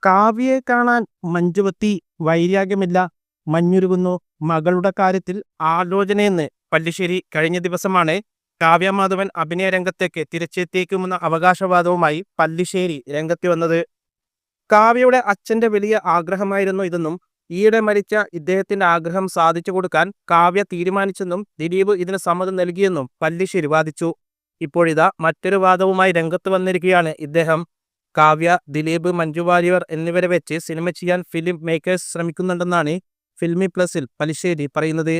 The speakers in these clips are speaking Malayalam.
കാവ്യയെ കാണാൻ മഞ്ജുവത്തി വൈരാഗ്യമില്ല, മഞ്ഞുരുകുന്നു. മകളുടെ കാര്യത്തിൽ ആലോചനയെന്ന് പല്ലിശ്ശേരി. കഴിഞ്ഞ ദിവസമാണ് കാവ്യ മാധവൻ അഭിനയ രംഗത്തേക്ക് തിരിച്ചെത്തിയേക്കുമെന്ന അവകാശവാദവുമായി പല്ലിശ്ശേരി രംഗത്ത് വന്നത്. കാവ്യയുടെ അച്ഛന്റെ വലിയ ആഗ്രഹമായിരുന്നു ഇതെന്നും ഈയിടെ മരിച്ച ഇദ്ദേഹത്തിന്റെ ആഗ്രഹം സാധിച്ചു കൊടുക്കാൻ കാവ്യ തീരുമാനിച്ചെന്നും ദിലീപ് ഇതിന് സമ്മതം നൽകിയെന്നും പല്ലിശ്ശേരി വാദിച്ചു. ഇപ്പോഴിതാ മറ്റൊരു വാദവുമായി രംഗത്ത് വന്നിരിക്കുകയാണ് ഇദ്ദേഹം. കാവ്യ, ദിലീപ്, മഞ്ജു വാര്യർ എന്നിവരെ വെച്ച് സിനിമ ചെയ്യാൻ ഫിലിം മേക്കേഴ്സ് ശ്രമിക്കുന്നുണ്ടെന്നാണ് ഫിൽമി പ്ലസിൽ പല്ലിശ്ശേരി പറയുന്നത്.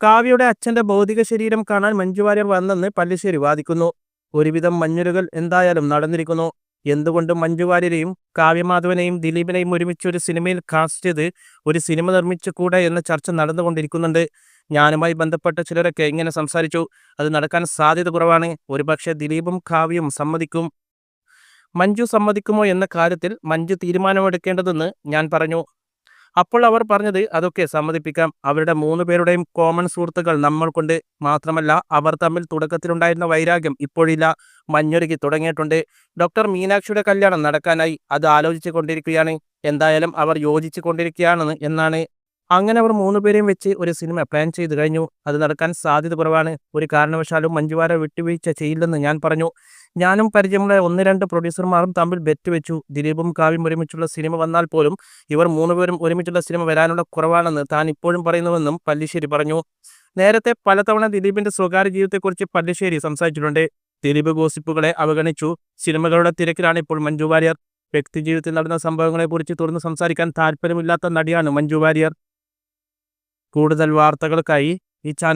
കാവ്യയുടെ അച്ഛന്റെ ഭൗതിക ശരീരം കാണാൻ മഞ്ജു വാര്യർ വന്നെന്ന് പല്ലിശ്ശേരി വാദിക്കുന്നു. ഒരുവിധം മഞ്ഞുരുകൾ എന്തായാലും നടന്നിരിക്കുന്നു. എന്തുകൊണ്ടും മഞ്ജു വാര്യരെയും കാവ്യമാധവനെയും ദിലീപിനെയും ഒരുമിച്ച് ഒരു സിനിമയിൽ കാസ്റ്റ് ചെയ്ത് ഒരു സിനിമ നിർമ്മിച്ചുകൂടെ എന്ന ചർച്ച നടന്നുകൊണ്ടിരിക്കുന്നുണ്ട്. ഞാനുമായി ബന്ധപ്പെട്ട ചിലരൊക്കെ ഇങ്ങനെ സംസാരിച്ചു. അത് നടക്കാൻ സാധ്യത കുറവാണ്. ഒരുപക്ഷെ ദിലീപും കാവ്യയും സമ്മതിക്കും. മഞ്ജു സമ്മതിക്കുമോ എന്ന കാര്യത്തിൽ മഞ്ജു തീരുമാനമെടുക്കേണ്ടതെന്ന് ഞാൻ പറഞ്ഞു. അപ്പോൾ അവർ പറഞ്ഞത് അതൊക്കെ സമ്മതിപ്പിക്കാം. അവരുടെ 3 പേരുടെയും കോമൺ സുഹൃത്തുക്കൾ നമ്മൾക്കുണ്ട്. മാത്രമല്ല അവർ തമ്മിൽ തുടക്കത്തിലുണ്ടായിരുന്ന വൈരാഗ്യം ഇപ്പോഴില്ല, മഞ്ഞൊരുക്കി തുടങ്ങിയിട്ടുണ്ട്. ഡോക്ടർ മീനാക്ഷിയുടെ കല്യാണം നടക്കാനായി, അത് ആലോചിച്ചു കൊണ്ടിരിക്കുകയാണ്. എന്തായാലും അവർ യോജിച്ചു കൊണ്ടിരിക്കുകയാണ് എന്നാണ്. അങ്ങനെ അവർ 3 പേരെയും വെച്ച് ഒരു സിനിമ പ്ലാൻ ചെയ്തു കഴിഞ്ഞു. അത് നടക്കാൻ സാധ്യത കുറവാണ്. ഒരു കാരണവശാലും മഞ്ജു വാര്യർ വിട്ടുവീഴ്ച ചെയ്യില്ലെന്ന് ഞാൻ പറഞ്ഞു. ഞാനും പരിചയമുള്ള 1-2 പ്രൊഡ്യൂസർമാരും തമ്മിൽ ബെറ്റ് വെച്ചു. ദിലീപും കാവ്യയും ഒരുമിച്ചുള്ള സിനിമ വന്നാൽ പോലും ഇവർ 3 പേരും ഒരുമിച്ചുള്ള സിനിമ വരാനുള്ള കുറവാണെന്ന് താൻ ഇപ്പോഴും പറയുന്നുവെന്നും പല്ലിശ്ശേരി പറഞ്ഞു. നേരത്തെ പലതവണ ദിലീപിന്റെ സ്വകാര്യ ജീവിതത്തെക്കുറിച്ച് പല്ലിശ്ശേരി സംസാരിച്ചിട്ടുണ്ട്. ദിലീപ് ഗോസിപ്പുകളെ അവഗണിച്ചു. സിനിമകളുടെ തിരക്കിലാണ് ഇപ്പോൾ മഞ്ജു വാര്യർ. വ്യക്തിജീവിതത്തിൽ നടന്ന സംഭവങ്ങളെക്കുറിച്ച് തുറന്ന് സംസാരിക്കാൻ താല്പര്യമില്ലാത്ത നടിയാണ് മഞ്ജു വാര്യർ. കൂടുതൽ വാർത്തകൾക്കായി ഈ ചാനൽ